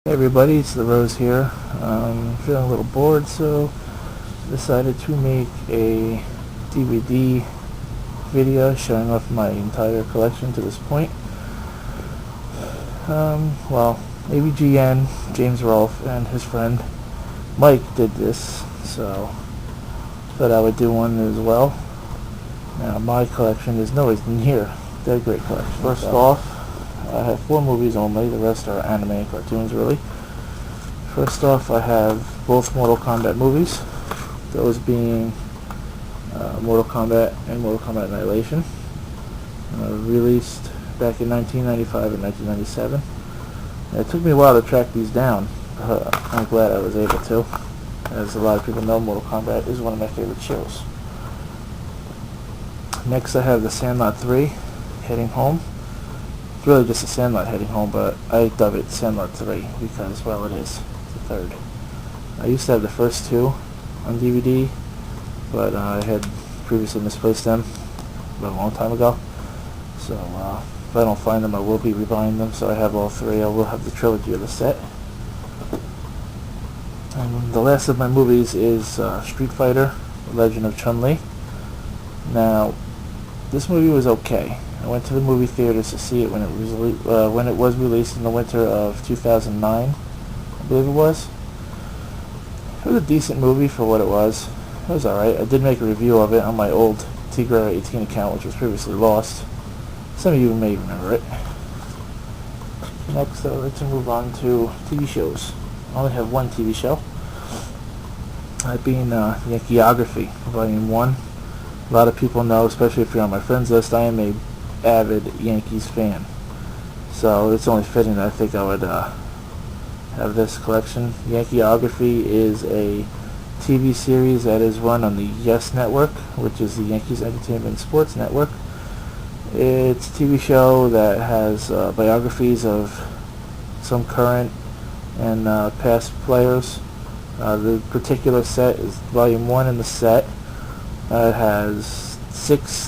Hey everybody, it's the Rose here. Feeling a little bored, so decided to make a DVD video showing off my entire collection to this point. Well, AVGN, James Rolfe, and his friend Mike did this, so thought I would do one as well. Now, my collection is nowhere near that great collection. First off, I have 4 movies only. The rest are anime and cartoons, really. First off, I have both Mortal Kombat movies, those being Mortal Kombat and Mortal Kombat Annihilation, released back in 1995 and 1997. And it took me a while to track these down, but I'm glad I was able to. As a lot of people know, Mortal Kombat is one of my favorite shows. Next, I have The Sandlot 3, Heading Home. It's really just a Sandlot Heading Home, but I dub it Sandlot 3 because, well, it is the third. I used to have the first 2 on DVD, but I had previously misplaced them about a long time ago. So if I don't find them, I will be rebuying them. So I have all 3. I will have the trilogy of the set. And the last of my movies is Street Fighter: The Legend of Chun-Li. Now, this movie was okay. I went to the movie theaters to see it when it was released in the winter of 2009, I believe it was. It was a decent movie for what it was. It was alright. I did make a review of it on my old Tigra 18 account, which was previously lost. Some of you may remember it. Next, I would like to move on to TV shows. I only have one TV show. That being Yankeeography, Volume 1. A lot of people know, especially if you're on my friends list, I am a avid Yankees fan. So it's only fitting that I think I would have this collection. Yankeeography is a TV series that is run on the Yes Network, which is the Yankees Entertainment and Sports Network. It's a TV show that has biographies of some current and past players. The particular set is Volume 1 in the set. It has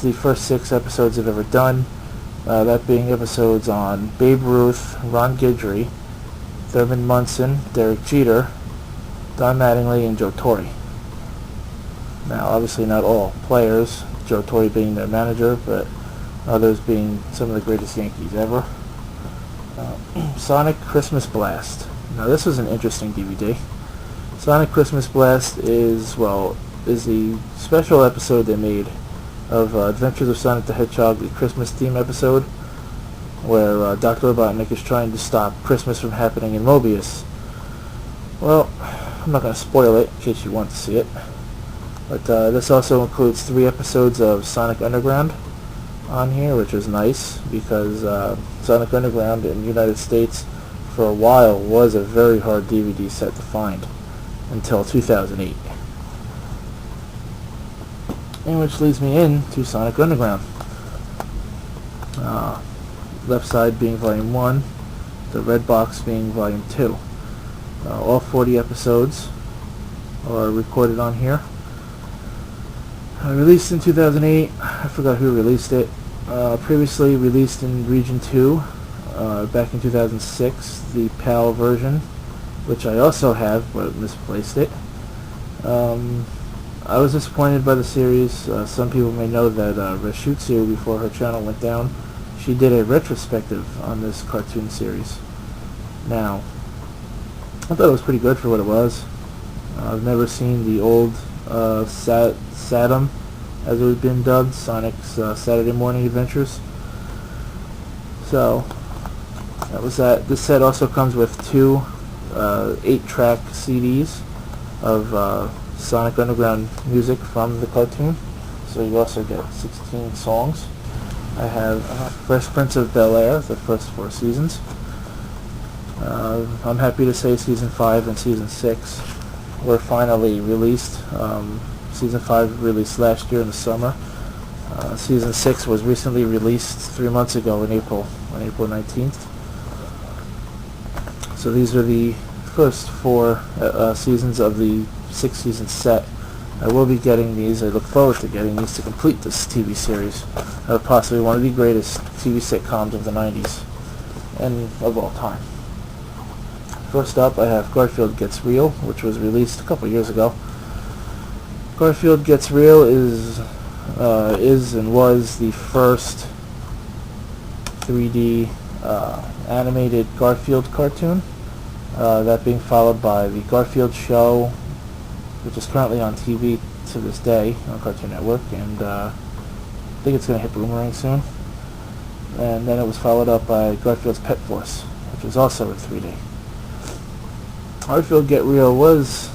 the first 6 episodes they've ever done, that being episodes on Babe Ruth, Ron Guidry, Thurman Munson, Derek Jeter, Don Mattingly, and Joe Torre. Now, obviously not all players, Joe Torre being their manager, but others being some of the greatest Yankees ever. Sonic Christmas Blast. Now, this was an interesting DVD. Sonic Christmas Blast is the special episode they made of Adventures of Sonic the Hedgehog, the Christmas theme episode, where Dr. Robotnik is trying to stop Christmas from happening in Mobius. Well, I'm not going to spoil it in case you want to see it, but this also includes 3 episodes of Sonic Underground on here, which is nice because Sonic Underground in the United States for a while was a very hard DVD set to find until 2008. And which leads me into Sonic Underground. Left side being Volume 1, the red box being Volume 2. All 40 episodes are recorded on here. Released in 2008, I forgot who released it. Previously released in Region 2 back in 2006, the PAL version, which I also have but misplaced it. I was disappointed by the series. Some people may know that Rashutsu, before her channel went down, she did a retrospective on this cartoon series. Now, I thought it was pretty good for what it was. I've never seen the old Saturn, as it was been dubbed, Sonic's Saturday Morning Adventures. So, that was that. This set also comes with 2 8-track CDs of Sonic Underground music from the cartoon, so you also get 16 songs. I have Fresh Prince of Bel-Air, the first 4 seasons. I'm happy to say Season 5 and Season 6 were finally released. Season 5 released last year in the summer. Season 6 was recently released 3 months ago on April 19th. So these are the first 4 seasons of the 6-season set. I will be getting these. I look forward to getting these to complete this TV series. Possibly one of the greatest TV sitcoms of the 90s and of all time. First up, I have Garfield Gets Real, which was released a couple years ago. Garfield Gets Real is and was the first 3D animated Garfield cartoon. That being followed by the Garfield Show, which is currently on TV to this day on Cartoon Network, and I think it's going to hit Boomerang soon. And then it was followed up by Garfield's Pet Force, which was also in 3D. Garfield Get Real was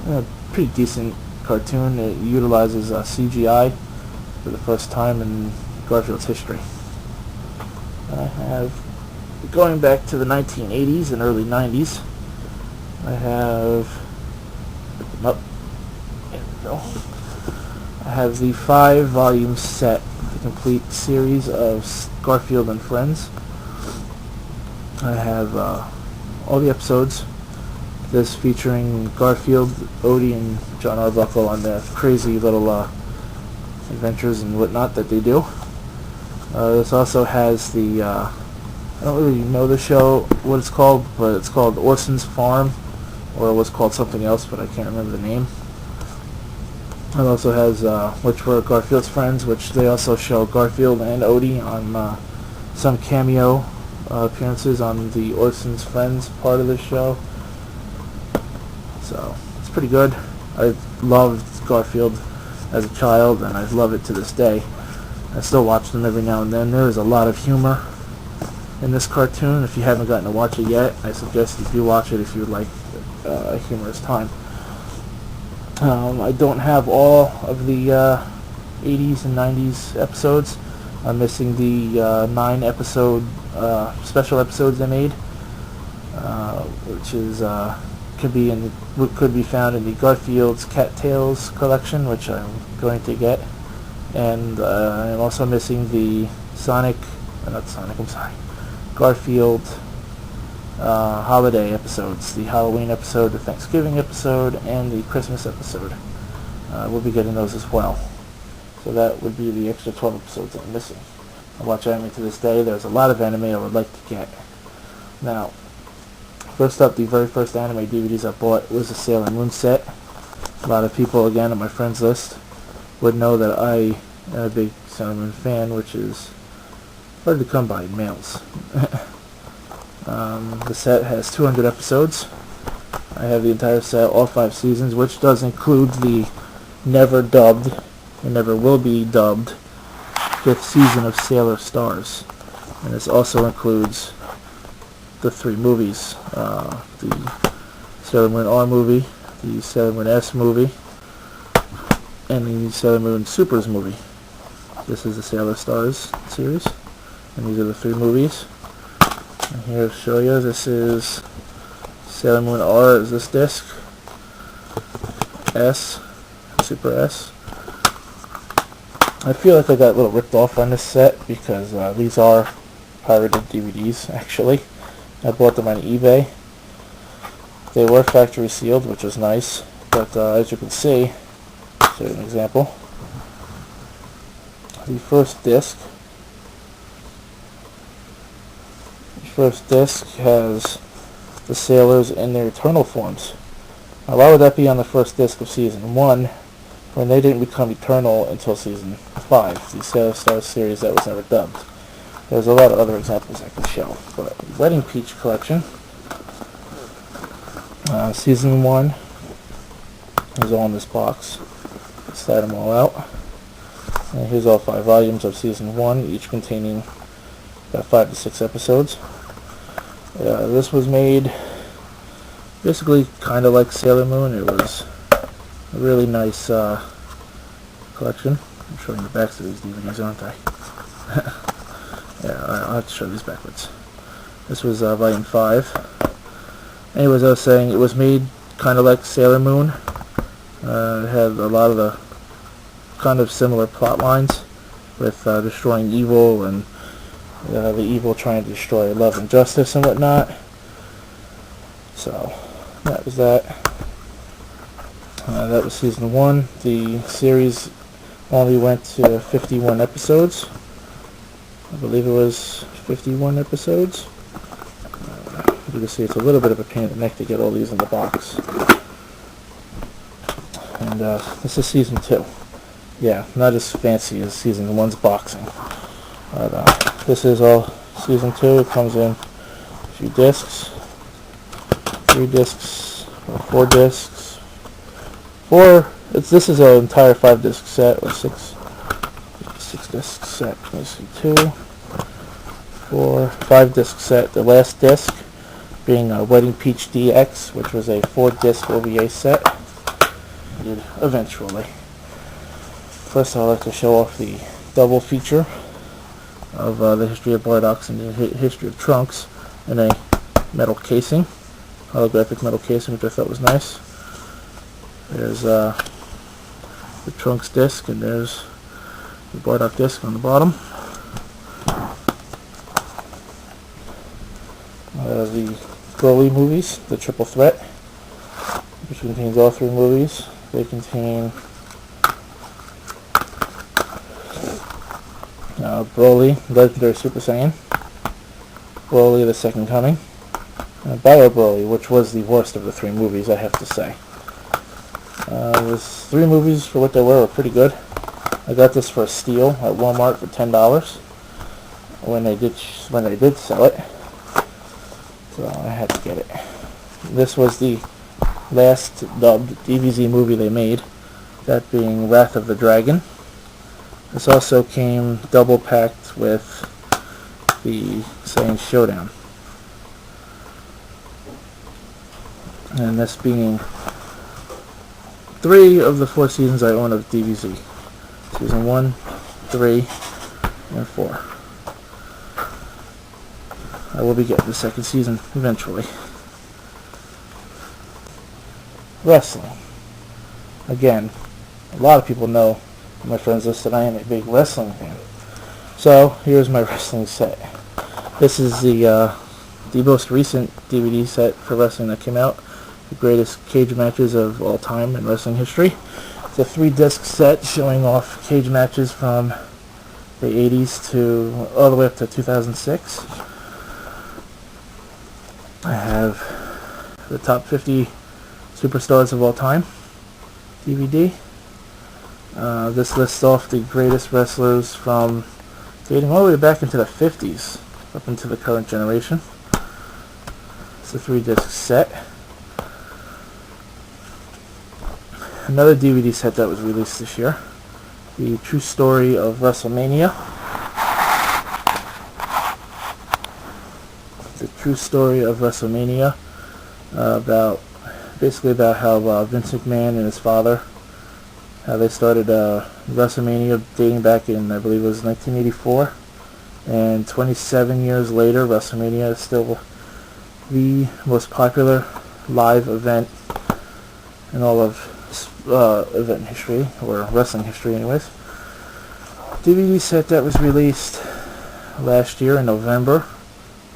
a pretty decent cartoon. It utilizes CGI for the first time in Garfield's history. I have, going back to the 1980s and early 90s, I have, there we go. I have the 5-volume set, the complete series of Garfield and Friends. I have all the episodes. This featuring Garfield, Odie, and John Arbuckle on their crazy little adventures and whatnot that they do. This also has the, I don't really know the show, what it's called, but it's called Orson's Farm, or it was called something else, but I can't remember the name. It also has, which were Garfield's Friends, which they also show Garfield and Odie on some cameo appearances on the Orson's Friends part of the show. So, it's pretty good. I loved Garfield as a child, and I love it to this day. I still watch them every now and then. There is a lot of humor in this cartoon. If you haven't gotten to watch it yet, I suggest you do watch it if you would like a humorous time. I don't have all of the 80s and 90s episodes. I'm missing the 9-episode special episodes they made, which is could be found in the Garfield's Cattails collection, which I'm going to get. And I'm also missing the Garfield holiday episodes, the Halloween episode, the Thanksgiving episode, and the Christmas episode. We'll be getting those as well. So that would be the extra 12 episodes I'm missing. I watch anime to this day. There's a lot of anime I would like to get. Now, first up, the very first anime DVDs I bought was the Sailor Moon set. A lot of people, again, on my friends list would know that I am a big Sailor Moon fan, which is hard to come by in males. The set has 200 episodes. I have the entire set, all 5 seasons, which does include the never dubbed, and never will be dubbed, 5th season of Sailor Stars. And this also includes the 3 movies, the Sailor Moon R movie, the Sailor Moon S movie, and the Sailor Moon Supers movie. This is the Sailor Stars series, and these are the 3 movies. And here to show you, this is Sailor Moon R is this disc, S, Super S. I feel like I got a little ripped off on this set because these are pirated DVDs, actually. I bought them on eBay. They were factory sealed, which was nice, but as you can see, I'll show you an example. The first disc has the sailors in their eternal forms. Now, why would that be on the first disc of Season 1 when they didn't become eternal until Season 5, the Sailor Stars series that was never dubbed? There's a lot of other examples I can show, but the Wedding Peach collection, Season 1 is all in this box. Slide them all out. And here's all 5 volumes of Season 1, each containing about 5 to 6 episodes. This was made basically kind of like Sailor Moon. It was a really nice collection. I'm showing the backs of these DVDs, aren't I? Yeah, I'll have to show these backwards. This was volume 5. Anyways, I was saying it was made kind of like Sailor Moon. It had a lot of the kind of similar plot lines with destroying evil and the evil trying to destroy love and justice and whatnot. So that was that. That was Season 1. The series only went to 51 episodes. I believe it was 51 episodes. You can see it's a little bit of a pain in the neck to get all these in the box. And this is season 2. Yeah, not as fancy as season 1's boxing. But this is all season 2. It comes in a few discs, 3 discs, or 4 discs. This is an entire 5-disc set, or 6-disc set. Let's see, 2, 4, 5-disc set. The last disc being Wedding Peach DX, which was a 4-disc OVA set. Eventually. First, I'd like to show off the double feature of the history of Boredom and the history of Trunks in a metal casing, holographic metal casing, which I thought was nice. There's the Trunks disc, and there's the Boredom disc on the bottom. The Broly movies, the triple threat, which contains all 3 movies. They contain Broly, Legendary Super Saiyan, Broly, The Second Coming, and Bio Broly, which was the worst of the 3 movies, I have to say. Those 3 movies, for what they were pretty good. I got this for a steal at Walmart for $10 when they did sell it, so I had to get it. This was the last dubbed DBZ movie they made, that being Wrath of the Dragon. This also came double packed with the Saiyan Showdown. And this being 3 of the 4 seasons I own of DBZ. Season 1, 3, and 4. I will be getting the 2nd season eventually. Wrestling. Again, a lot of people know, my friends list, that I am a big wrestling fan. So here's my wrestling set. This is the most recent DVD set for wrestling that came out. The greatest cage matches of all time in wrestling history. It's a 3-disc set showing off cage matches from the 80s to all the way up to 2006. I have the top 50 superstars of all time DVD. This lists off the greatest wrestlers from dating all the way back into the 50s up into the current generation. It's a 3-disc set. Another DVD set that was released this year, The True Story of WrestleMania. The True Story of WrestleMania, basically about how Vince McMahon and his father, how they started WrestleMania dating back in, I believe it was 1984, and 27 years later, WrestleMania is still the most popular live event in all of event history, or wrestling history anyways. DVD set that was released last year in November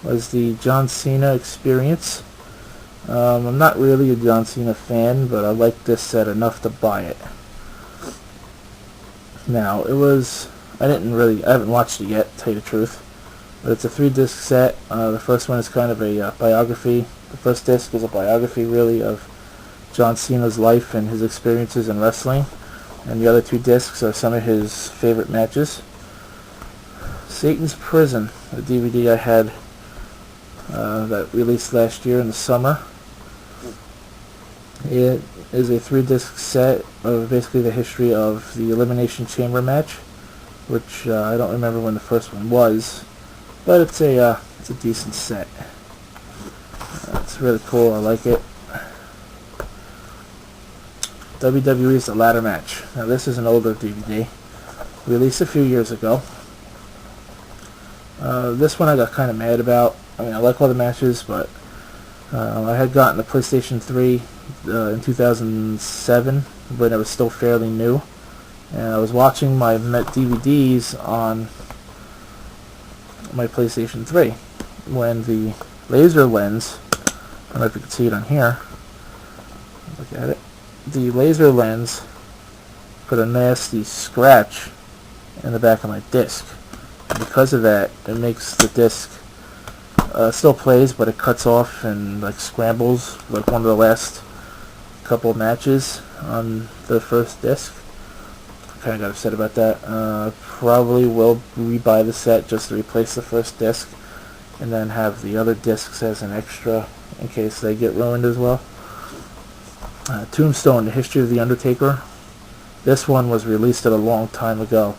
was the John Cena Experience. I'm not really a John Cena fan, but I like this set enough to buy it. Now, I haven't watched it yet, to tell you the truth, but it's a 3-disc set. The first one is kind of a biography. The first disc is a biography, really, of John Cena's life and his experiences in wrestling, and the other 2 discs are some of his favorite matches. Satan's Prison, a DVD I had that released last year in the summer. It is a 3-disc set of basically the history of the Elimination Chamber match, which I don't remember when the first one was, but it's a decent set. It's really cool. I like it. WWE's The Ladder Match. Now this is an older DVD, released a few years ago. This one I got kind of mad about. I mean, I like all the matches, but I had gotten the PlayStation 3 in 2007 when it was still fairly new, and I was watching my DVDs on my PlayStation 3 when the laser lens, I don't know if you can see it on here, look at it, the laser lens put a nasty scratch in the back of my disc. And because of that, it makes the disc still plays, but it cuts off and like scrambles like one of the last couple of matches on the first disc. Kind of got upset about that. Probably will rebuy the set just to replace the first disc, and then have the other discs as an extra in case they get ruined as well. Tombstone: The History of the Undertaker. This one was released a long time ago,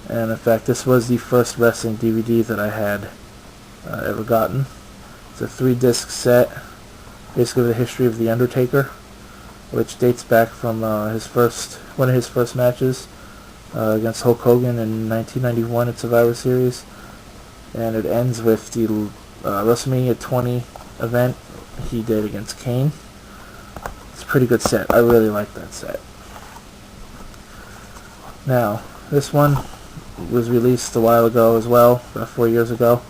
and in fact this was the first wrestling DVD that I had ever gotten. It's a 3-disc set, basically the history of the Undertaker, which dates back from one of his first matches against Hulk Hogan in 1991 at Survivor Series, and it ends with the WrestleMania 20 event he did against Kane. It's a pretty good set. I really like that set. Now, this one was released a while ago as well, about 4 years ago.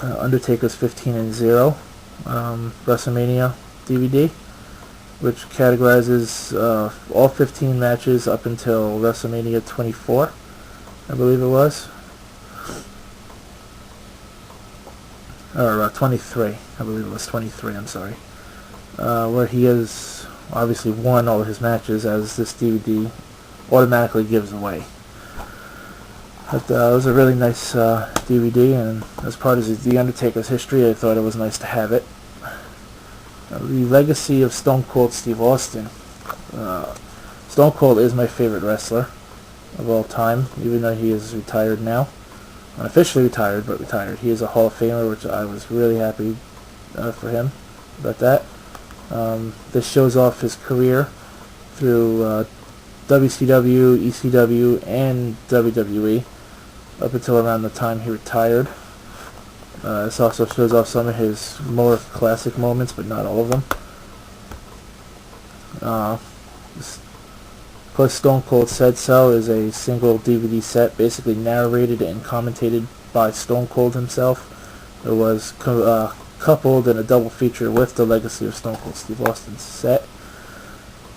Undertaker's 15-0 WrestleMania DVD, which categorizes all 15 matches up until WrestleMania 24, I believe it was. Or 23, I believe it was 23, I'm sorry. Where he has obviously won all of his matches, as this DVD automatically gives away. But it was a really nice DVD, and as part of The Undertaker's history, I thought it was nice to have it. The legacy of Stone Cold Steve Austin. Stone Cold is my favorite wrestler of all time, even though he is retired now. Unofficially retired, but retired. He is a Hall of Famer, which I was really happy for him about that. This shows off his career through WCW, ECW, and WWE up until around the time he retired. This also shows off some of his more classic moments, but not all of them. Plus, Stone Cold Said So is a single DVD set, basically narrated and commentated by Stone Cold himself. It was coupled in a double feature with the Legacy of Stone Cold Steve Austin's set,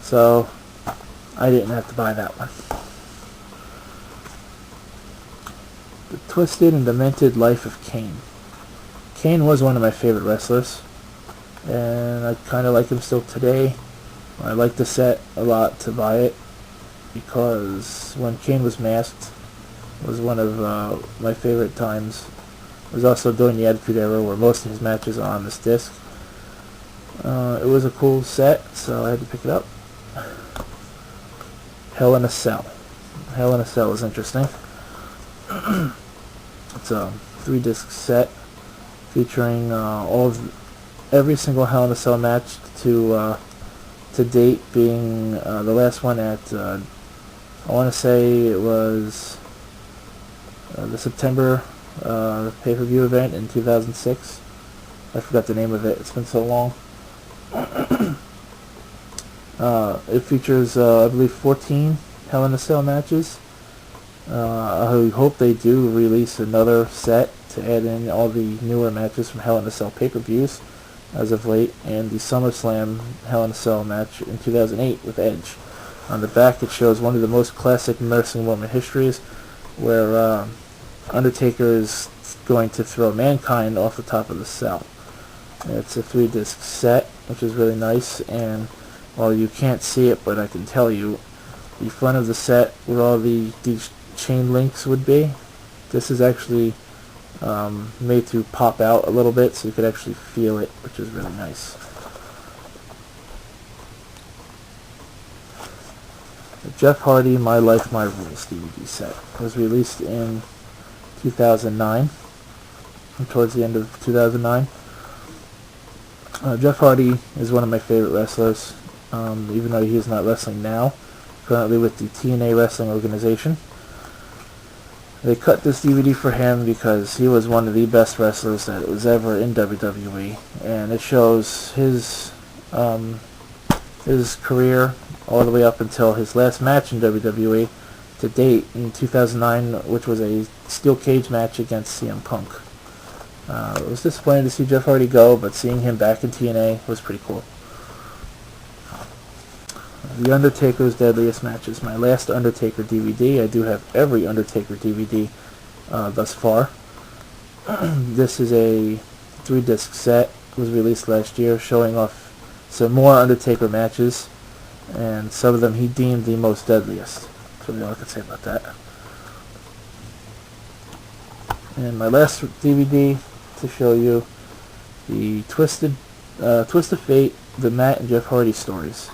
so I didn't have to buy that one. The Twisted and Demented Life of Kane. Kane was one of my favorite wrestlers, and I kind of like him still today. I like the set a lot to buy it, because when Kane was masked was one of my favorite times. It was also during the Attitude Era, where most of his matches are on this disc. It was a cool set, so I had to pick it up. Hell in a Cell. Hell in a Cell is interesting. It's a 3-disc set featuring every single Hell in a Cell match to date, being the last one at I want to say it was the September pay-per-view event in 2006. I forgot the name of it. It's been so long. It features, I believe, 14 Hell in a Cell matches. I hope they do release another set to add in all the newer matches from Hell in a Cell pay-per-views as of late, and the SummerSlam Hell in a Cell match in 2008 with Edge. On the back it shows one of the most classic wrestling moment histories, where Undertaker is going to throw Mankind off the top of the cell. It's a 3-disc set, which is really nice, and while you can't see it, but I can tell you, the front of the set where all the chain links would be, this is actually made to pop out a little bit so you could actually feel it, which is really nice. The Jeff Hardy My Life, My Rules DVD set was released in 2009, towards the end of 2009. Jeff Hardy is one of my favorite wrestlers, even though he is not wrestling now, currently with the TNA Wrestling Organization. They cut this DVD for him because he was one of the best wrestlers that was ever in WWE, and it shows his career all the way up until his last match in WWE to date in 2009, which was a steel cage match against CM Punk. It was disappointing to see Jeff Hardy go, but seeing him back in TNA was pretty cool. The Undertaker's Deadliest Matches, my last Undertaker DVD. I do have every Undertaker DVD thus far. This is a 3-disc set. It was released last year, showing off some more Undertaker matches, and some of them he deemed the most deadliest. That's really all I can say about that. And my last DVD to show you, the Twist of Fate, the Matt and Jeff Hardy stories.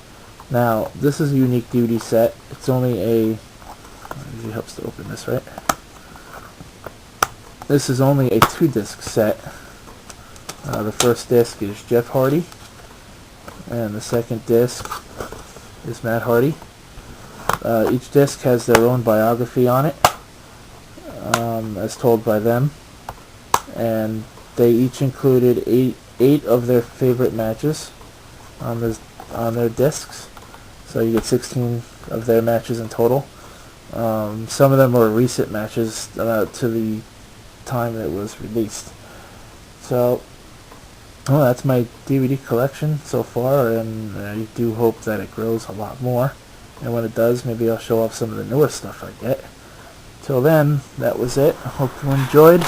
Now, this is a unique DVD set. It's only a... It usually helps to open this, right? This is only a 2-disc set. The first disc is Jeff Hardy, and the second disc is Matt Hardy. Each disc has their own biography on it, as told by them, and they each included eight of their favorite matches on their discs. So you get 16 of their matches in total. Some of them were recent matches to the time it was released. So, well, that's my DVD collection so far, and I do hope that it grows a lot more. And when it does, maybe I'll show off some of the newer stuff I get. Till then, that was it. I hope you enjoyed.